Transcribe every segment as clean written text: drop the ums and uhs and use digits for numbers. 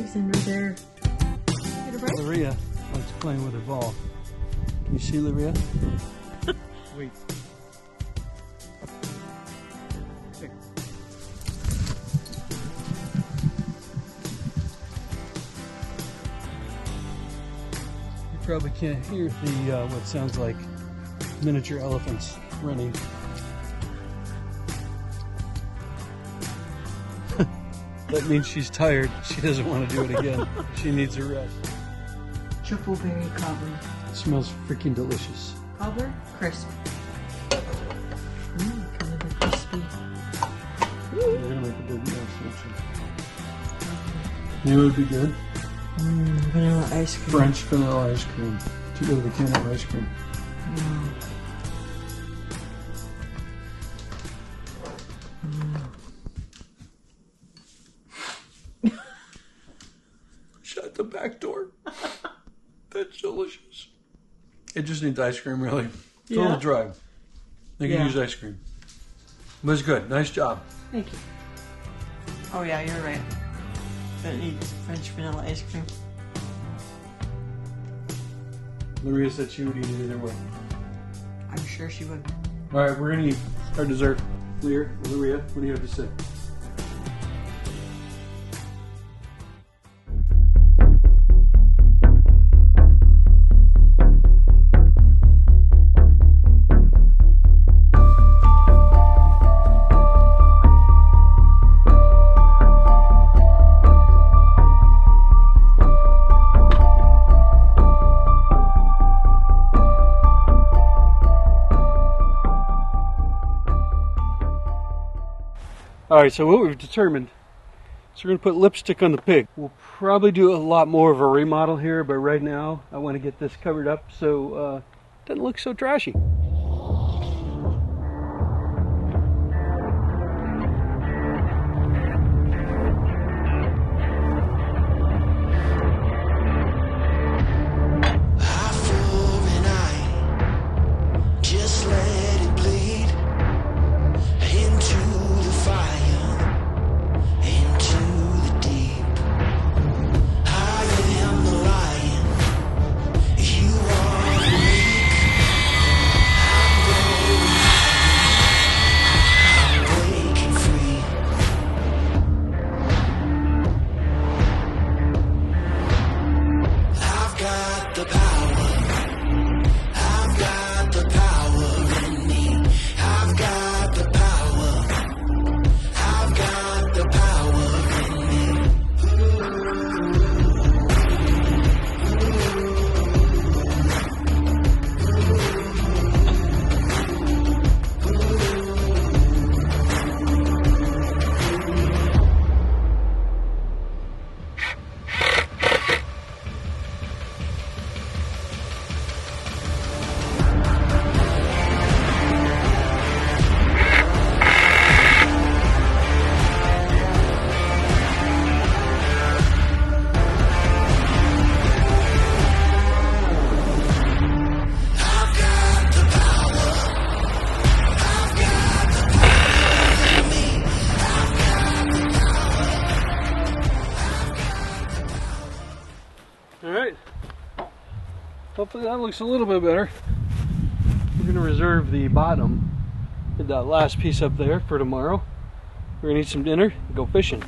He's in right there. Get a break? Luria likes playing with her ball. Can you see Luria? Wait. Here. You probably can't hear the what sounds like miniature elephants running. That means she's tired. She doesn't want to do it again. She needs a rest. Triple berry cobbler. It smells freaking delicious. Cobbler? Crisp. Kind of a crispy. We're gonna make a big mess, actually. You know what would be good? Vanilla ice cream. French vanilla ice cream. Too good of a can of ice cream. Shut the back door. That's delicious. It just needs ice cream, really. It's a little dry. They can use ice cream. But it's good. Nice job. Thank you. Oh yeah, you're right. That needs French vanilla ice cream. Luria said she would eat it either way. I'm sure she would. All right, we're going to eat our dessert. Luria, what do you have to say? Alright, so what we've determined is we're going to put lipstick on the pig. We'll probably do a lot more of a remodel here, but right now I want to get this covered up so it doesn't look so trashy. Alright, hopefully that looks a little bit better. We're going to reserve the bottom, that last piece up there, for tomorrow. We're going to eat some dinner and go fishing.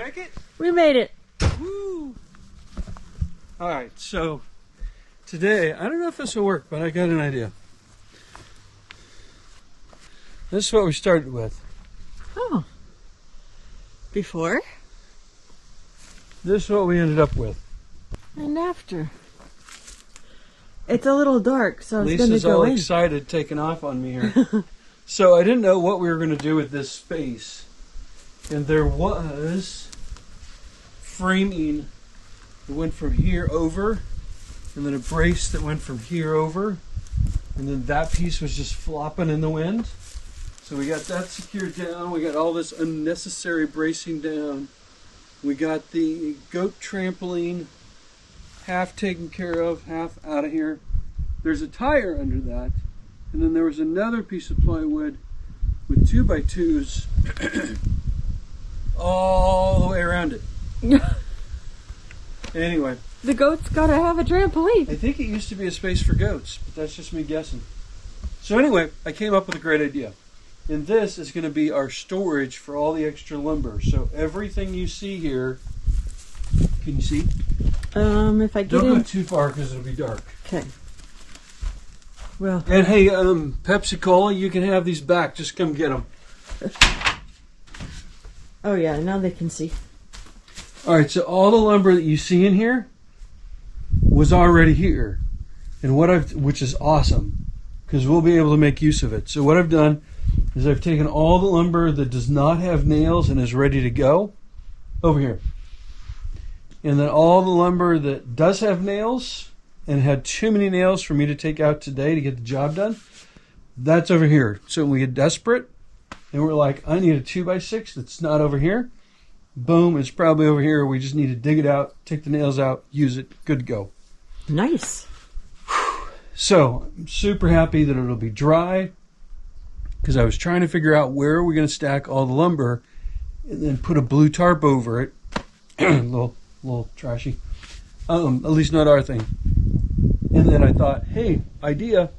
make it? We made it. Woo! Alright, so today, I don't know if this will work, but I got an idea. This is what we started with. Oh. Before? This is what we ended up with. And after. It's a little dark, so it's going to Lisa's go all in. excited, taking off on me here. So I didn't know what we were going to do with this space. And there was framing that went from here over, and then a brace that went from here over, and then that piece was just flopping in the wind. So we got that secured down. We got all this unnecessary bracing down. We got the goat trampoline half taken care of, half out of here. There's a tire under that. And then there was another piece of plywood with 2x2s all the way around it. Anyway. The goat's got to have a trampoline. I think it used to be a space for goats, but that's just me guessing. So anyway, I came up with a great idea. And this is going to be our storage for all the extra lumber. So everything you see here, can you see? If I get Don't in. go too far because it'll be dark. Okay. Well. And hey, Pepsi Cola, you can have these back. Just come get them. Oh yeah, now they can see. All right, so all the lumber that you see in here was already here, and which is awesome because we'll be able to make use of it. So what I've done is I've taken all the lumber that does not have nails and is ready to go over here. And then all the lumber that does have nails and had too many nails for me to take out today to get the job done, that's over here. So when we get desperate and we're like, I need a 2x6 that's not over here, boom, it's probably over here. We just need to dig it out, take the nails out, use it, good to go. Nice. So I'm super happy that it'll be dry, because I was trying to figure out where we're going to stack all the lumber and then put a blue tarp over it. a little trashy. At least not our thing. And then I thought, hey, idea,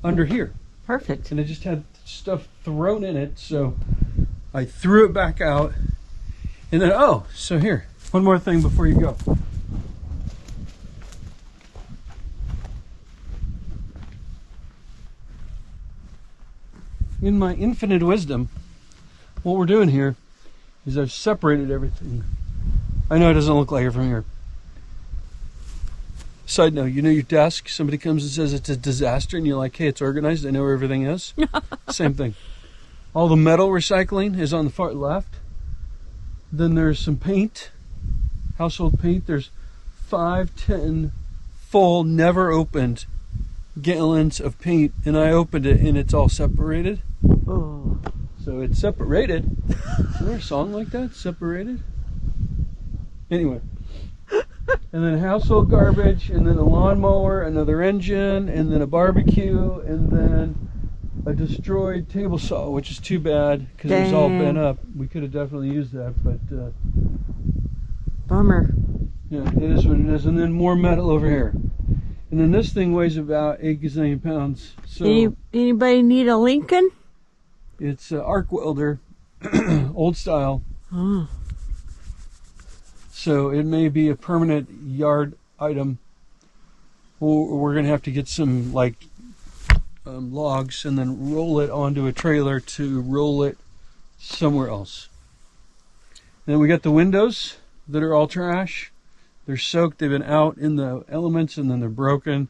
under here. Perfect. And I just had stuff thrown in it, so I threw it back out. And then, so here, one more thing before you go. In my infinite wisdom, what we're doing here is I've separated everything. I know it doesn't look like it from here. Side note, you know your desk, somebody comes and says it's a disaster and you're like, hey, it's organized, I know where everything is. Same thing. All the metal recycling is on the far left. Then there's some paint, household paint. There's 5-10 full, never opened gallons of paint, and I opened it and it's all separated. Oh. So it's separated. Is there a song like that? Separated? Anyway. And then household garbage, and then a lawnmower, another engine, and then a barbecue, and then a destroyed table saw, which is too bad because it was all bent up. We could have definitely used that, but bummer. Yeah, it is what it is. And then more metal over here. And then this thing weighs about 8 gazillion pounds. So anybody need a Lincoln? It's an arc welder, old style. Oh. So it may be a permanent yard item. Or we're going to have to get some logs and then roll it onto a trailer to roll it somewhere else. And then we got the windows that are all trash. They're soaked, they've been out in the elements, and then they're broken.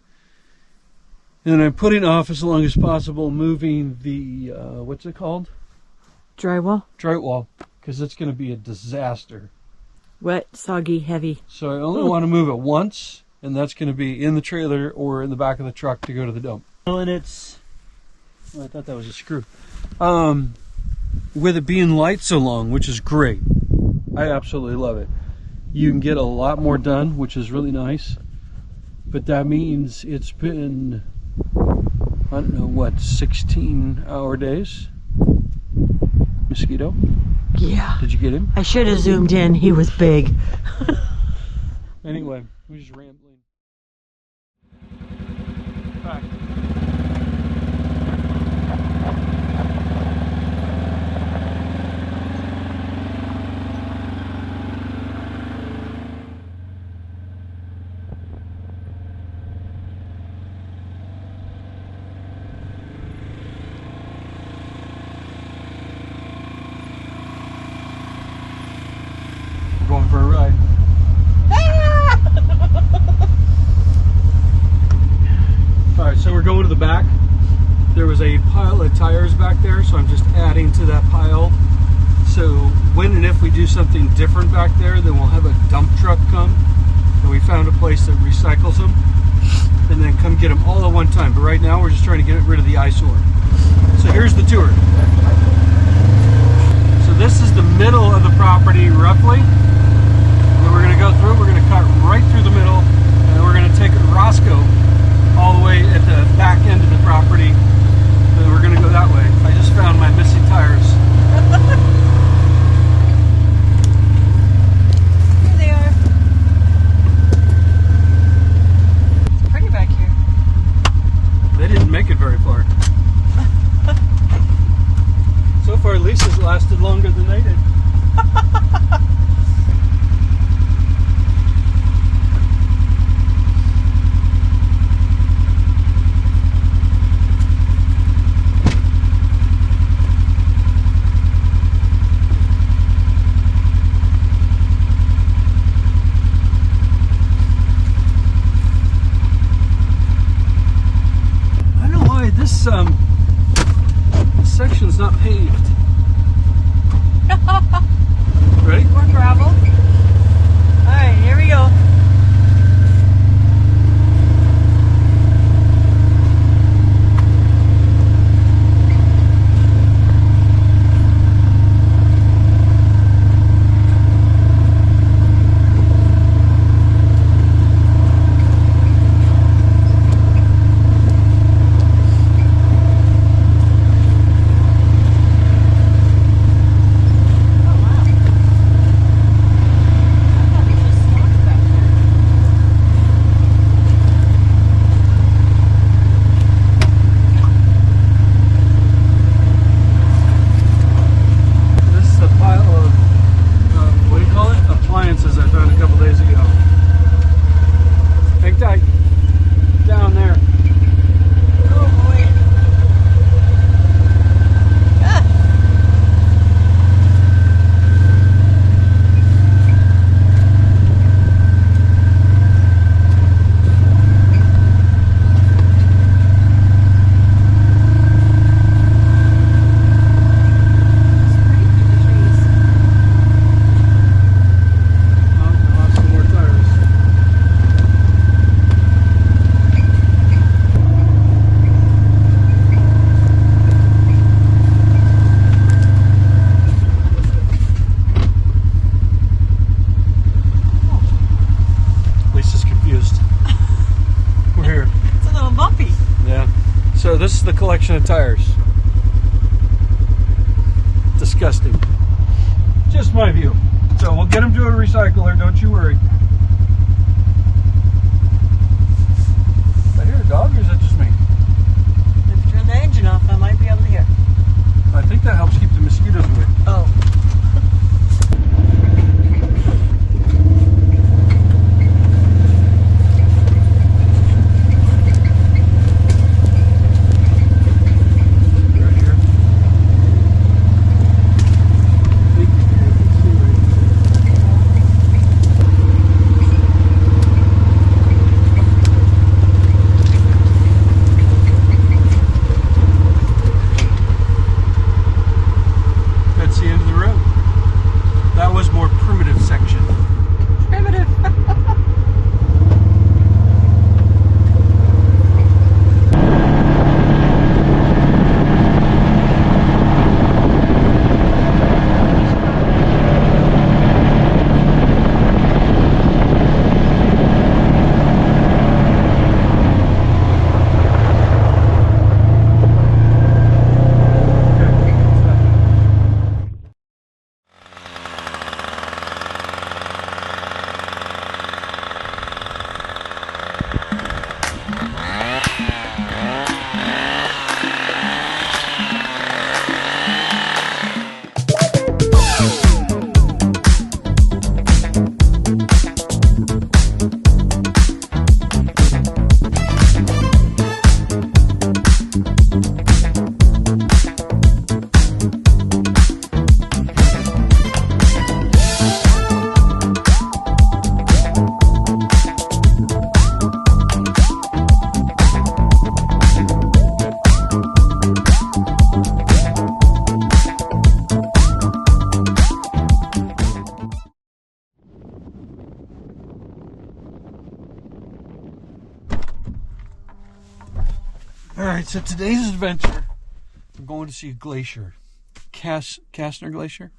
And then I'm putting off as long as possible moving the, what's it called? Drywall? Drywall, because it's going to be a disaster. Wet, soggy, heavy. So I only want to move it once, and that's going to be in the trailer or in the back of the truck to go to the dump. And it's, I thought that was a screw. With it being light so long, which is great. I absolutely love it. You can get a lot more done, which is really nice. But that means it's been, I don't know, what, 16-hour days? Mosquito? Yeah. Did you get him? I should have zoomed in. He was big. Anyway, we're just rambling. Back. of tires back there, so I'm just adding to that pile. So when and if we do something different back there, then we'll have a dump truck come, and we found a place that recycles them, and then come get them all at one time. But right now we're just trying to get rid of the eyesore. So here's the tour. So this is the middle of the property roughly. And we're going to go through, we're going to cut right through the middle, and we're going to take Roscoe all the way at the back end of the property, and we're going to go that way. I just found my missing tires. Here they are. It's pretty back here. They didn't make it very far. So far, Lisa's lasted longer than they did. This section's not paved. Ready? More gravel. Alright, here we go. So this is the collection of tires. Disgusting. Just my view. So we'll get them to a recycler, don't you worry. Did I hear a dog or is that just me? If you turn the engine off, I might be able to hear. I think that helps keep the mosquitoes away. Oh. That's the end of the road. so today's adventure, we're going to see a glacier. Castner Glacier,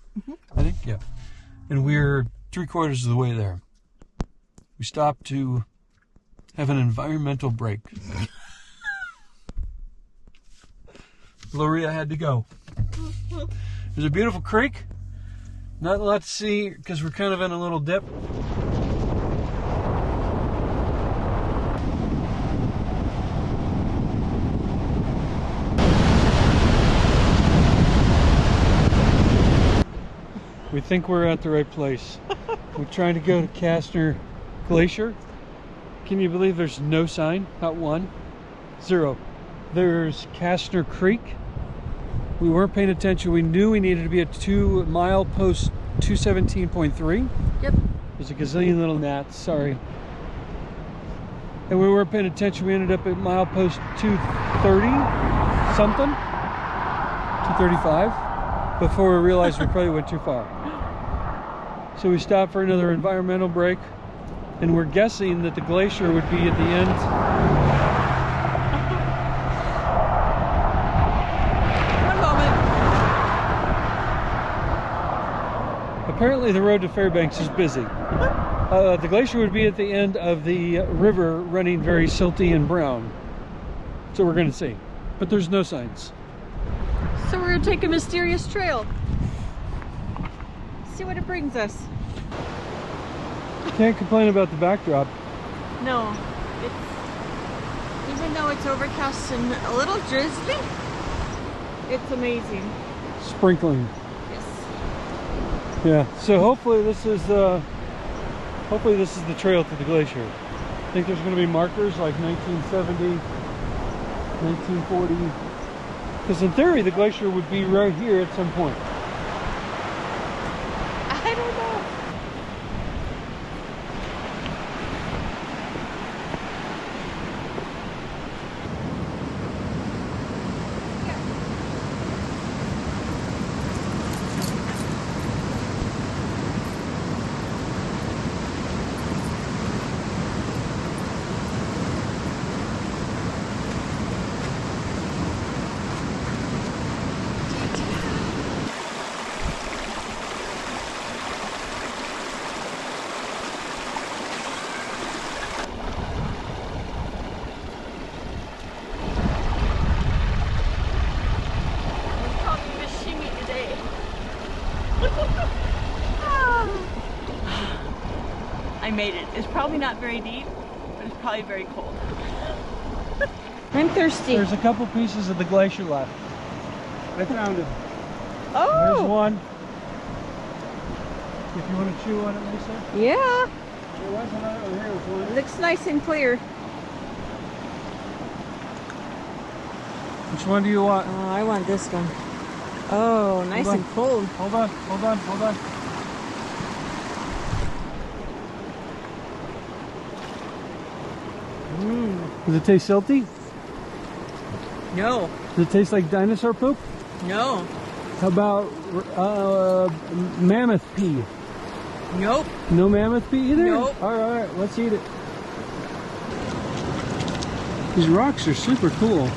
I think, yeah. And we're 3/4 of the way there. We stopped to have an environmental break. Gloria had to go. There's a beautiful creek. Not a lot to see because we're kind of in a little dip. We think we're at the right place. We're trying to go to Castner Glacier. Can you believe there's no sign? Not one. Zero. There's Castner Creek. We weren't paying attention. We knew we needed to be at 2 mile post 217.3. Yep. There's a gazillion little gnats, sorry. And we weren't paying attention. We ended up at mile post 230 something. 235. Before we realized we probably went too far. So we stopped for another environmental break, and we're guessing that the glacier would be at the end. One moment. Apparently the road to Fairbanks is busy. The glacier would be at the end of the river running very silty and brown. So we're going to see. But there's no signs. So we're going to take a mysterious trail. See what it brings us. Can't complain about the backdrop. No, it's, even though it's overcast and a little drizzly, it's amazing. Sprinkling. Yes. Yeah, so hopefully this is the trail to the glacier. I think there's going to be markers like 1970, 1940. Because in theory, the glacier would be right here at some point. I don't know. I made it. It's probably not very deep, but it's probably very cold. I'm thirsty. There's a couple pieces of the glacier left. I found it. Oh! There's one. If you want to chew on it, Lisa. Yeah. There was another. Oh, here was one. It looks nice and clear. Which one do you want? Oh, I want this one. Oh, nice and cold. Hold on, hold on, hold on. Does it taste silty? No. Does it taste like dinosaur poop? No. How about mammoth pee? Nope. No mammoth pee either? Nope. All right, let's eat it. These rocks are super cool.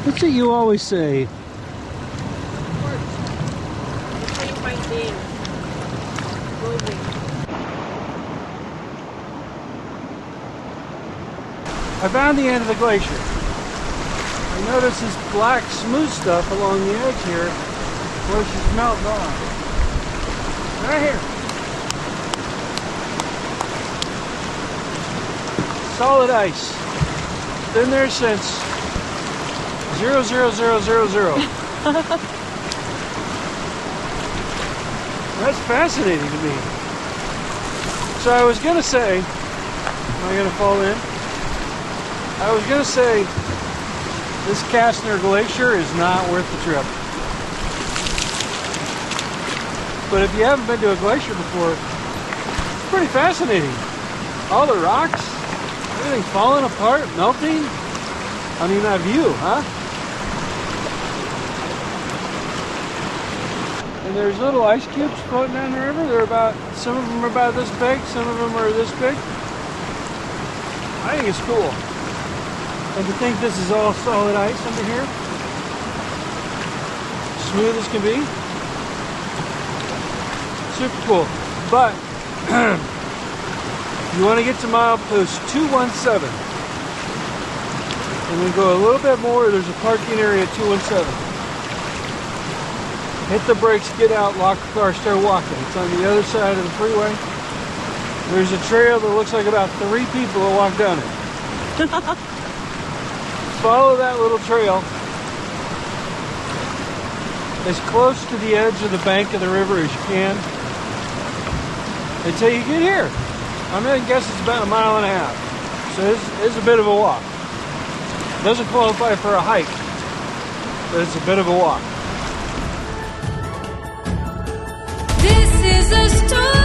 What's it you always say? I found the end of the glacier. I noticed this black smooth stuff along the edge here where it's just melting off. Right here. Solid ice. Been there since 00000. That's fascinating to me. So I was gonna say, am I gonna fall in? I was gonna say this Castner Glacier is not worth the trip. But if you haven't been to a glacier before, it's pretty fascinating. All the rocks, everything falling apart, melting. I mean, that view, huh? And there's little ice cubes floating down the river. They're about, some of them are about this big, some of them are this big. I think it's cool. And to think this is all solid ice under here. Smooth as can be. Super cool. But you want to get to milepost 217. And then go a little bit more, there's a parking area at 217. Hit the brakes, get out, lock the car, start walking. It's on the other side of the freeway. There's a trail that looks like about 3 people will walk down it. Follow that little trail as close to the edge of the bank of the river as you can until you get here. I'm going to guess it's about 1.5 miles. So it's a bit of a walk. Doesn't qualify for a hike, but it's a bit of a walk. This is a story.